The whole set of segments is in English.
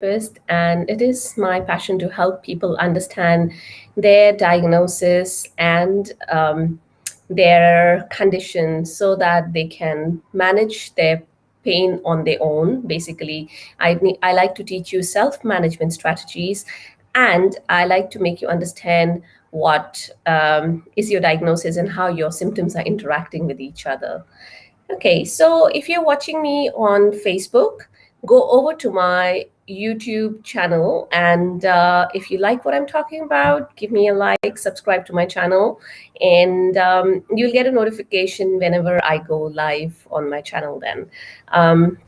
therapist, and it is my passion to help people understand their diagnosis and their condition so that they can manage their pain on their own. Basically, I like to teach you self management strategies, and I like to make you understand what is your diagnosis and how your symptoms are interacting with each other. Okay, so if you're watching me on Facebook, go over to my YouTube channel. And if you like what I'm talking about, give me a like, subscribe to my channel, and you'll get a notification whenever I go live on my channel then. Um,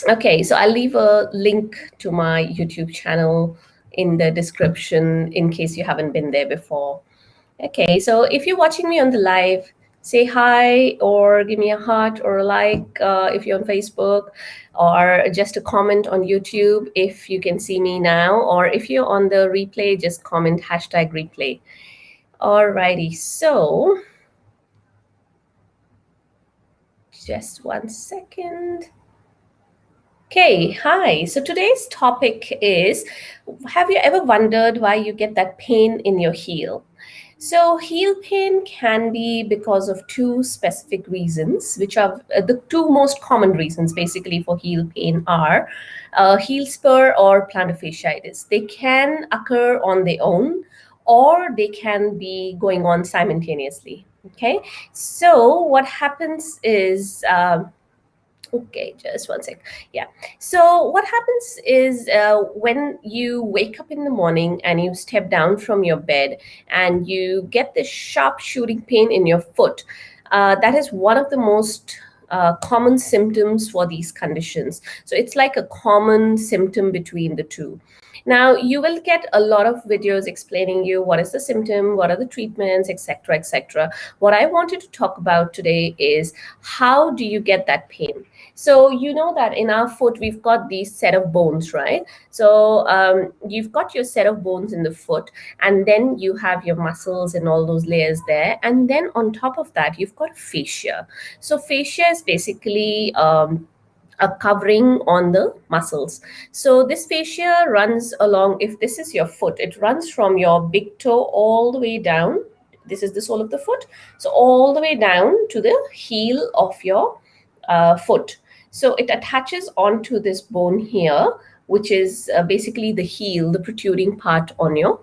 okay, so I'll leave a link to my YouTube channel in the description in case you haven't been there before. Okay, so if you're watching me on the live, say hi or give me a heart or a like if you're on Facebook, or just a comment on YouTube if you can see me now, or if you're on the replay, just comment #replay. Alrighty, so just 1 second. Okay, hi. So today's topic is, have you ever wondered why you get that pain in your heel? So, heel pain can be because of two specific reasons, which are the two most common reasons basically for heel pain are heel spur or plantar fasciitis. They can occur on their own, or they can be going on simultaneously. Okay, so what happens is, okay, just 1 sec. Yeah. So what happens is when you wake up in the morning and you step down from your bed and you get this sharp shooting pain in your foot, that is one of the most common symptoms for these conditions. So it's like a common symptom between the two. Now, you will get a lot of videos explaining you what is the symptom, what are the treatments, etc., etc. What I wanted to talk about today is, how do you get that pain? So you know that in our foot, we've got these set of bones, right? So you've got your set of bones in the foot, and then you have your muscles and all those layers there. And then on top of that, you've got fascia. So fascia is basically a covering on the muscles. So this fascia runs along, if this is your foot, it runs from your big toe all the way down. This is the sole of the foot. So all the way down to the heel of your foot. So it attaches onto this bone here, which is basically the heel, the protruding part on your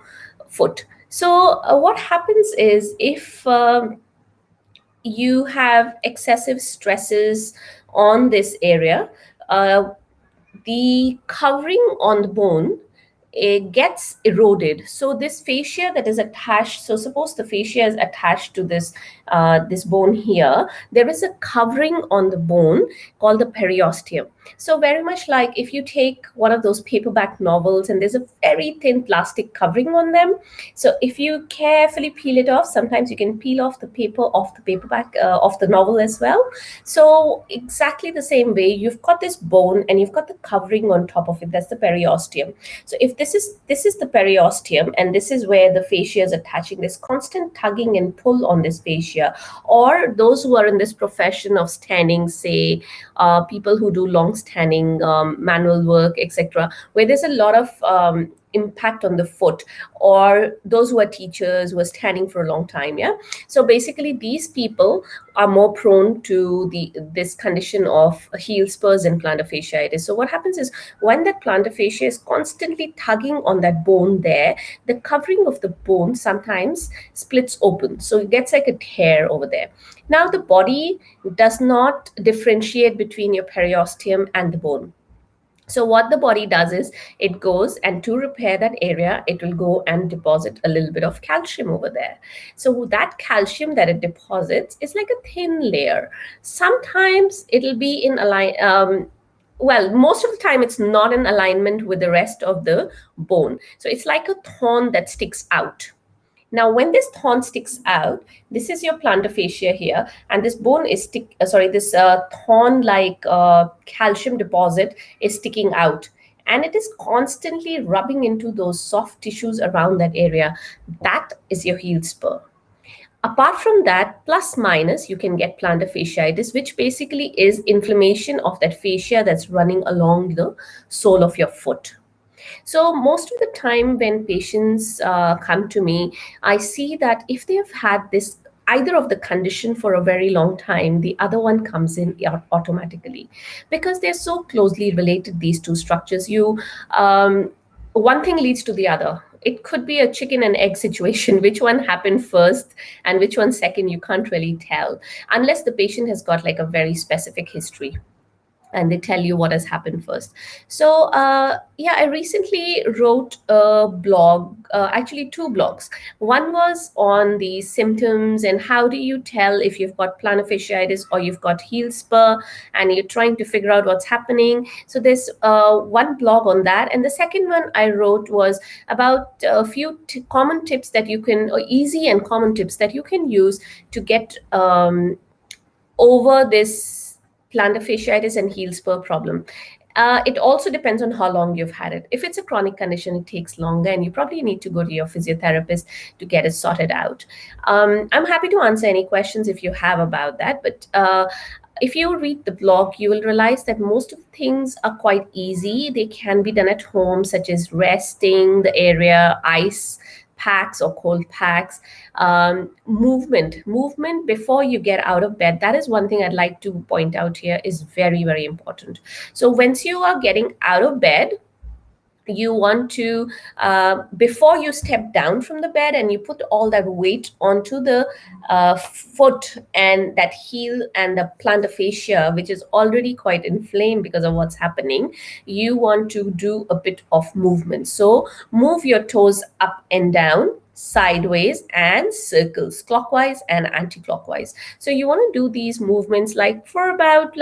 foot. So what happens is, if you have excessive stresses on this area, the covering on the bone, it gets eroded. So this fascia that is attached, so suppose the fascia is attached to this bone here, there is a covering on the bone called the periosteum. So very much like if you take one of those paperback novels and there's a very thin plastic covering on them. So if you carefully peel it off, sometimes you can peel off the paper off the paperback of the novel as well. So exactly the same way, you've got this bone and you've got the covering on top of it. That's the periosteum. So if this is the periosteum, and this is where the fascia is attaching, this constant tugging and pull on this fascia, or those who are in this profession of standing, say people who do long standing manual work, etc., where there's a lot of impact on the foot, or those who are teachers who are standing for a long time. Yeah, so basically these people are more prone to this condition of heel spurs and plantar fasciitis. So what happens is, when that plantar fascia is constantly tugging on that bone there, the covering of the bone sometimes splits open, so it gets like a tear over there. Now the body does not differentiate between your periosteum and the bone. So what the body does is, it goes, and to repair that area, it will go and deposit a little bit of calcium over there. So that calcium that it deposits is like a thin layer. Sometimes it'll be in well, most of the time it's not in alignment with the rest of the bone. So it's like a thorn that sticks out. Now, when this thorn sticks out, this is your plantar fascia here, and this bone is this thorn-like calcium deposit is sticking out, and it is constantly rubbing into those soft tissues around that area. That is your heel spur. Apart from that, plus minus, you can get plantar fasciitis, which basically is inflammation of that fascia that's running along the sole of your foot. So most of the time when patients come to me, I see that if they've had this either of the condition for a very long time, the other one comes in automatically because they're so closely related, these two structures. One thing leads to the other. It could be a chicken and egg situation. Which one happened first and which one second, you can't really tell unless the patient has got like a very specific history and they tell you what has happened first. So, yeah, I recently wrote a blog, actually two blogs. One was on the symptoms and how do you tell if you've got plantar fasciitis or you've got heel spur and you're trying to figure out what's happening. So there's one blog on that. And the second one I wrote was about a few common tips that you can, or easy and common tips that you can use to get over this plantar fasciitis and heel spur problem. It also depends on how long you've had it. If it's a chronic condition, it takes longer, and you probably need to go to your physiotherapist to get it sorted out. I'm happy to answer any questions if you have about that, but if you read the blog, you will realize that most of the things are quite easy. They can be done at home, such as resting the area, ice packs or cold packs, movement before you get out of bed. That is one thing I'd like to point out here is very, very important. So once you are getting out of bed, you want to before you step down from the bed and you put all that weight onto the foot and that heel and the plantar fascia, which is already quite inflamed because of what's happening, you want to do a bit of movement. So move your toes up and down, sideways, and circles, clockwise and anti-clockwise. So you want to do these movements like for about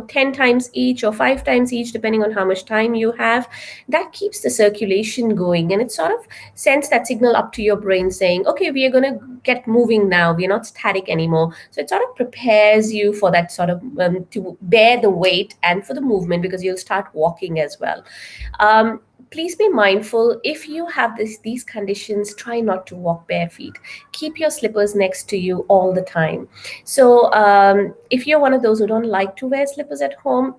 10 times each or 5 times each, depending on how much time you have. That keeps the circulation going, and it sort of sends that signal up to your brain saying, okay, we are going to get moving now, we're not static anymore. So it sort of prepares you for that sort of to bear the weight and for the movement, because you'll start walking as well. Please be mindful, if you have these conditions, try not to walk bare feet. Keep your slippers next to you all the time. So if you're one of those who don't like to wear slippers at home,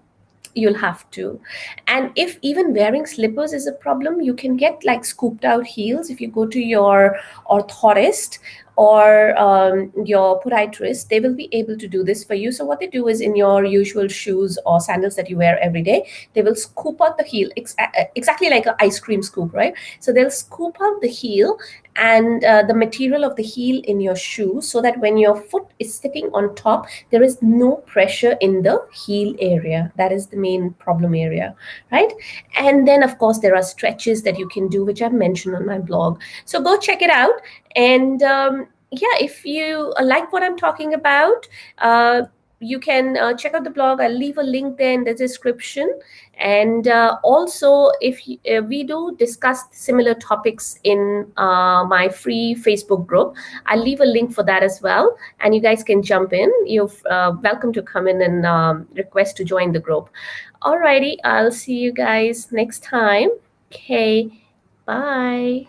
you'll have to. And if even wearing slippers is a problem, you can get like scooped out heels if you go to your orthotist or your podiatrist. They will be able to do this for you. So what they do is, in your usual shoes or sandals that you wear every day, they will scoop out the heel exactly like an ice cream scoop, right? So they'll scoop out the heel and the material of the heel in your shoe, so that when your foot is sitting on top, there is no pressure in the heel area. That is the main problem area, right? And then of course there are stretches that you can do, which I've mentioned on my blog. So go check it out. And yeah, if you like what I'm talking about, you can check out the blog. I'll leave a link there in the description. And also, if we do discuss similar topics in my free Facebook group, I'll leave a link for that as well. And you guys can jump in. You're welcome to come in and request to join the group. Alrighty, I'll see you guys next time. Okay, bye.